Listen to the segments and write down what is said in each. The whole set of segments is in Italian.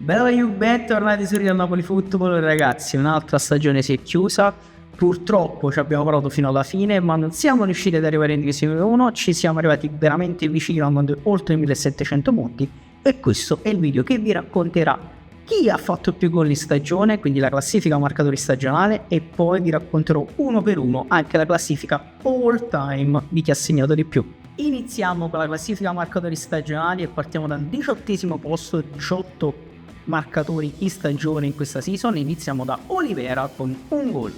Bella Juve, bentornati su Real Napoli Football ragazzi, un'altra stagione si è chiusa, purtroppo ci abbiamo provato fino alla fine ma non siamo riusciti ad arrivare in Divisione 1, ci siamo arrivati veramente vicino andando oltre i 1700 punti e questo è il video che vi racconterà chi ha fatto più gol in stagione, quindi la classifica marcatori stagionale, e poi vi racconterò uno per uno anche la classifica all time di chi ha segnato di più. Iniziamo con la classifica marcatori stagionali e partiamo dal 18° posto, 18 marcatori in stagione in questa season. Iniziamo da Olivera con un gol.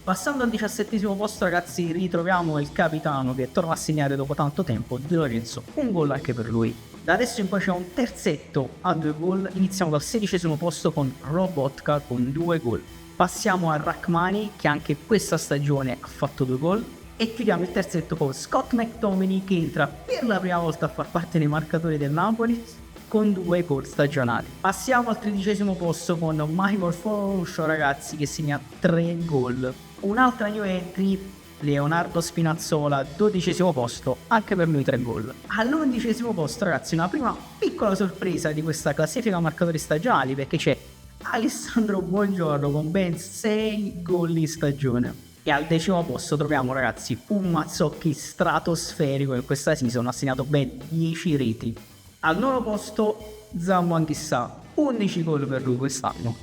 Passando al 17° posto ragazzi ritroviamo il capitano che torna a segnare dopo tanto tempo, De Lorenzo, un gol anche per lui. Da adesso in poi c'è un terzetto a 2 gol, iniziamo dal 16° posto con Robotka con 2 gol. Passiamo a Rachmani che anche questa stagione ha fatto 2 gol e chiudiamo il terzetto con Scott McTominay che entra per la prima volta a far parte dei marcatori del Napoli con 2 gol stagionali. Passiamo al 13° posto con Maimor Foscio ragazzi che segna 3 gol. Un'altra new entry, Leonardo Spinazzola, 12° posto, anche per lui 3 gol. All'11° posto ragazzi una prima piccola sorpresa di questa classifica marcatori stagionali perché c'è Alessandro Buongiorno con ben 6 gol in stagione. E al 10° posto troviamo ragazzi un Mazzocchi stratosferico in questa season, ha segnato ben 10 reti. Al 9° posto Zambo Anghissà, 11 gol per lui quest'anno.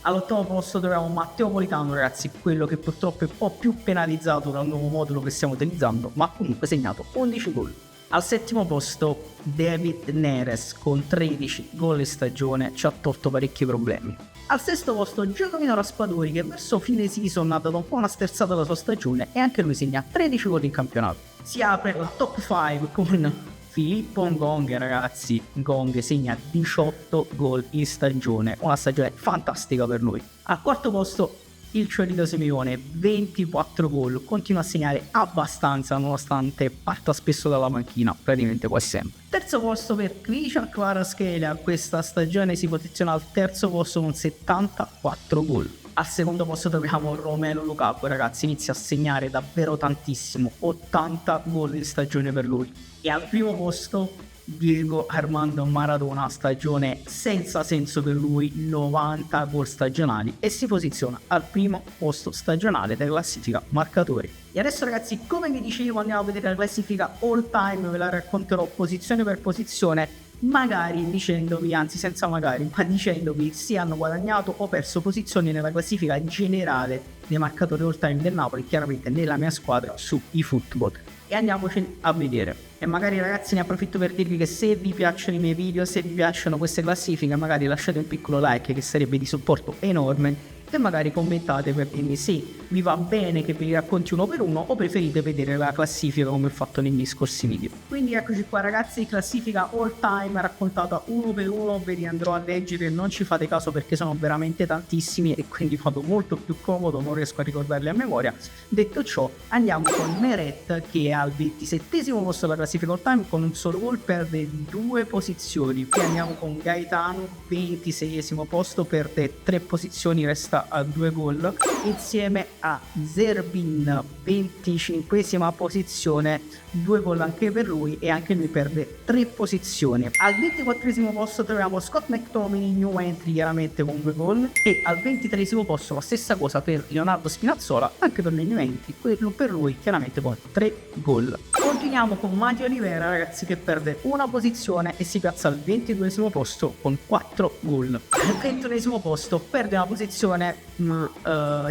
All'8° posto troviamo Matteo Politano ragazzi, quello che purtroppo è un po' più penalizzato dal nuovo modulo che stiamo utilizzando, ma comunque segnato 11 gol. Al 7° posto David Neres con 13 gol in stagione, ci ha tolto parecchi problemi. Al 6° posto Giacomino Raspadori che verso fine season ha dato un po' una sterzata alla sua stagione e anche lui segna 13 gol in campionato. Si apre la top 5 con Filippo Ngong ragazzi, Ngong segna 18 gol in stagione, una stagione fantastica per lui. Al 4° posto il Ciolito Simeone, 24 gol, continua a segnare abbastanza nonostante parta spesso dalla panchina, praticamente quasi sempre. 3° posto per Christian Kvaratskhelia, questa stagione si posiziona al 3° posto con 74 gol. Al 2° posto troviamo Romelu Lukaku ragazzi, inizia a segnare davvero tantissimo, 80 gol in stagione per lui. E al 1° posto Diego Armando Maradona, stagione senza senso per lui, 90 gol stagionali e si posiziona al 1° posto stagionale della classifica marcatori. E adesso ragazzi, come vi dicevo, andiamo a vedere la classifica all time, ve la racconterò posizione per posizione, magari dicendovi, anzi senza magari, ma dicendovi se hanno guadagnato o perso posizioni nella classifica generale dei marcatori all time del Napoli, chiaramente nella mia squadra su eFootball. E andiamoci a vedere. E magari ragazzi ne approfitto per dirvi che se vi piacciono i miei video, se vi piacciono queste classifiche, magari lasciate un piccolo like che sarebbe di supporto enorme e magari commentate per dirmi se vi va bene che ve li racconti uno per uno o preferite vedere la classifica come ho fatto negli scorsi video. Quindi eccoci qua ragazzi, classifica all time raccontata uno per uno, ve li andrò a leggere, non ci fate caso perché sono veramente tantissimi e quindi vado molto più comodo, non riesco a ricordarli a memoria. Detto ciò, andiamo con Meret che è al 27° posto della classifica all time con un solo gol, perde 2 posizioni. Poi andiamo con Gaetano, 26° posto, perde 3 posizioni, resta a 2 gol, insieme a Zerbin, 25° posizione, 2 gol anche per lui e anche lui perde 3 posizioni. Al 24° posto troviamo Scott McTominay, new entry chiaramente con 2 gol, e al 23° posto la stessa cosa per Leonardo Spinazzola, anche per le new entry, quello per lui chiaramente con 3 gol. Continuiamo con Matteo Olivera ragazzi che perde una posizione e si piazza al 22° posto con 4 gol. Al 21° posto perde una posizione ma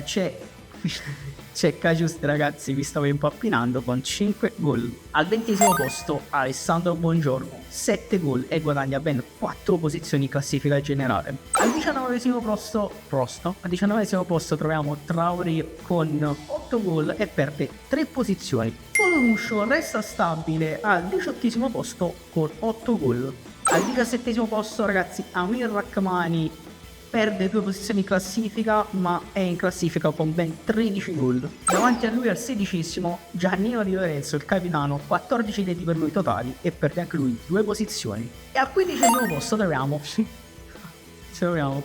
c'è Cajus ragazzi, vi stavo impappinando, con 5 gol. Al 20° posto Alessandro Buongiorno, 7 gol e guadagna ben 4 posizioni in classifica generale. Al 19° posto troviamo Traoré con 8 gol e perde 3 posizioni. Boluscio resta stabile al 18° posto con 8 gol. Al 17° posto ragazzi Amir Rachmani perde 2 posizioni in classifica ma è in classifica con ben 13 gol. Davanti a lui al 16° Giannino Di Lorenzo, il capitano, 14 reti per lui totali e perde anche lui 2 posizioni. E al 15° posto troviamo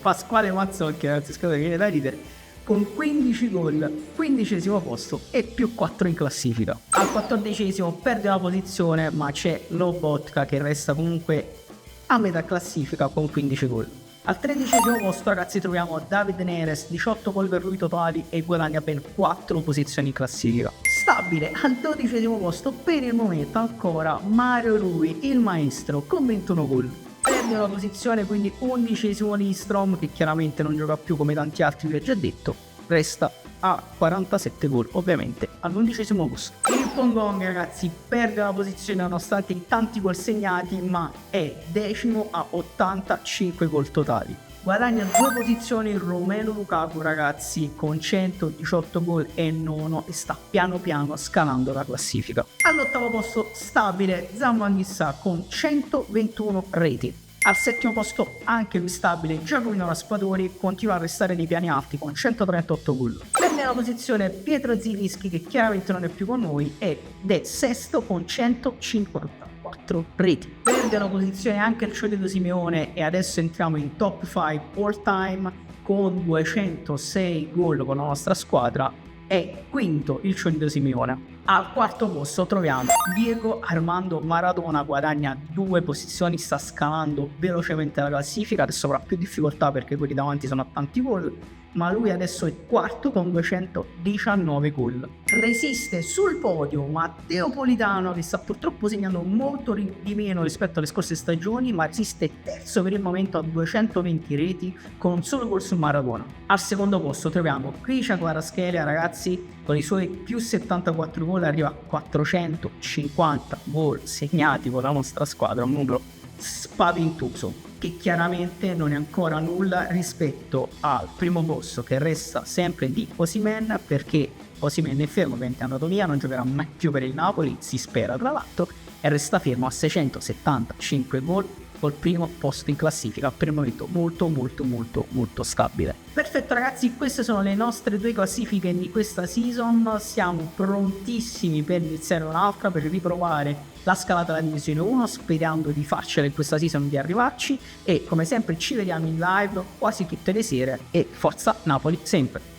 Pasquale Mazzocchi, ragazzi, scusate che viene da ridere, con 15 gol, 15° posto e più 4 in classifica. Al 14° perde la posizione ma c'è Lobotka che resta comunque a metà classifica con 15 gol. Al 13° posto, ragazzi, troviamo David Neres, 18 gol per lui totali e guadagna ben 4 posizioni in classifica. Stabile al 12° posto per il momento ancora Mario Rui, il maestro, con 21 gol. Perde una posizione, quindi 11° Lindstrom, che chiaramente non gioca più come tanti altri vi ho già detto, resta a 47 gol, ovviamente all'11° posto. Il Pongong, ragazzi, perde la posizione nonostante i tanti gol segnati, ma è 10° a 85 gol totali. Guadagna 2 posizioni il Romelu Lukaku, ragazzi, con 118 gol e nono, e sta piano piano scalando la classifica. All'8° posto stabile Zaman Issa con 121 reti. Al 7° posto anche lui stabile Giacomo Raspadori, continua a restare nei piani alti con 138 gol. Prende la posizione Pietro Zielinski, che chiaramente non è più con noi, ed è 6° con 154 reti. Perde la posizione anche il Chiedo Simeone, e adesso entriamo in top 5 all time con 206 gol con la nostra squadra. È quinto il Chiedo Simeone. Al 4° posto troviamo Diego Armando Maradona, guadagna 2 posizioni, sta scalando velocemente la classifica, adesso avrà più difficoltà perché quelli davanti sono a tanti gol, ma lui adesso è quarto con 219 gol. Resiste sul podio Matteo Politano, che sta purtroppo segnando molto di meno rispetto alle scorse stagioni, ma resiste terzo per il momento a 220 reti con un solo gol su Maradona. Al 2° posto troviamo Krishna Kvaratskhelia, ragazzi, con i suoi più 74 gol arriva a 450 gol segnati con la nostra squadra, un numero spaventoso, che chiaramente non è ancora nulla rispetto al primo posto, che resta sempre di Osimhen, perché Osimhen è fermo, ovviamente è andato via, non giocherà mai più per il Napoli, si spera tra l'altro, e resta fermo a 675 gol col primo posto in classifica, per il momento molto stabile. Perfetto, ragazzi, queste sono le nostre 2 classifiche di questa season. Siamo prontissimi per iniziare un'altra, per riprovare la scalata della divisione 1, sperando di farcela in questa season, di arrivarci, e come sempre ci vediamo in live quasi tutte le sere, e forza Napoli sempre!